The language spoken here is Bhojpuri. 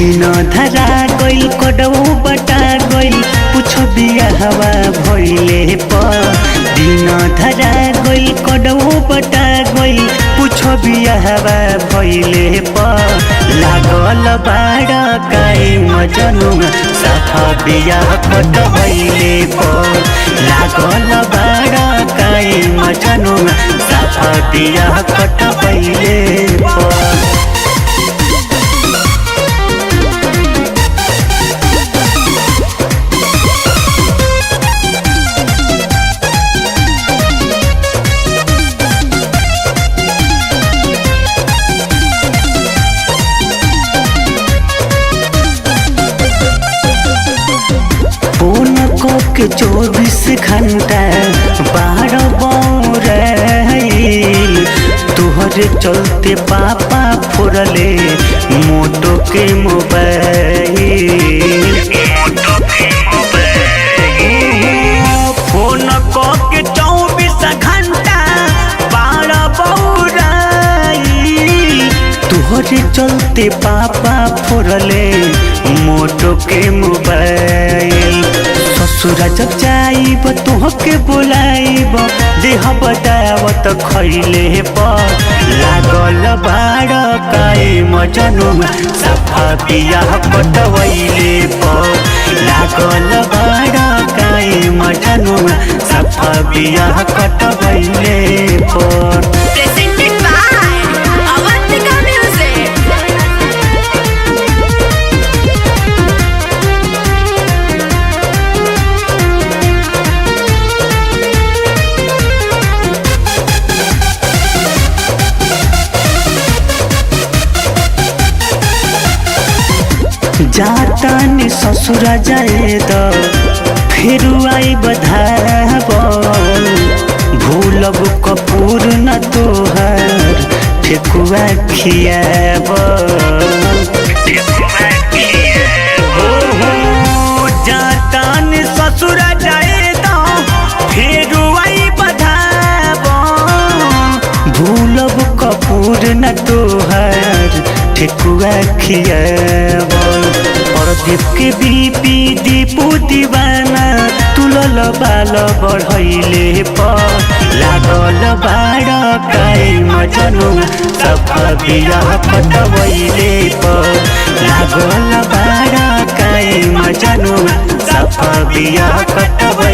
दिन धरा गइल कदऊ बटा गइल पुछो बिया हवा भइले पर दिन धरा गइल कदऊ बटा गइल पुछो बिया हवा भइले पर लागल बाड़ा काई मजनू साफा बिया कट भइले पर लागल बाड़ा काई मजनू साफा बिया कट भइले पर के 24 घंटा बाहर बौराइल तुहरे चलते पापा फोड़ले मोटो के मोबाइल फोन के 24 घंटा बाहर बौराइल तुहरे चलते पापा फोड़ले मोटो के मोबाइल ससुरा जब जाइब तोहके बोलाइब देह बतावत खैले पर लागल बाड़ काई मजनू साफा बिया कटवैले पर लागल बाड़ काई मजनू साफा बिया कटवैले पर जाता ने ससुरा जाए तो फिर आई बधाब भूलब कपूर न तोहर ठेकुआ खियाब जाता ने ससुरा जाए तो फिर आई बधाब भूलब कपूर न तोहर ठेकुआ खियाब प्रदीप के बीपी दीपू दीवाना तुलल बाल बढ़ैले पर लागल बाड़ काई मजनू साफा बिया कटवैले पर लागल बाड़ काई मजनू साफा बिया कटवैले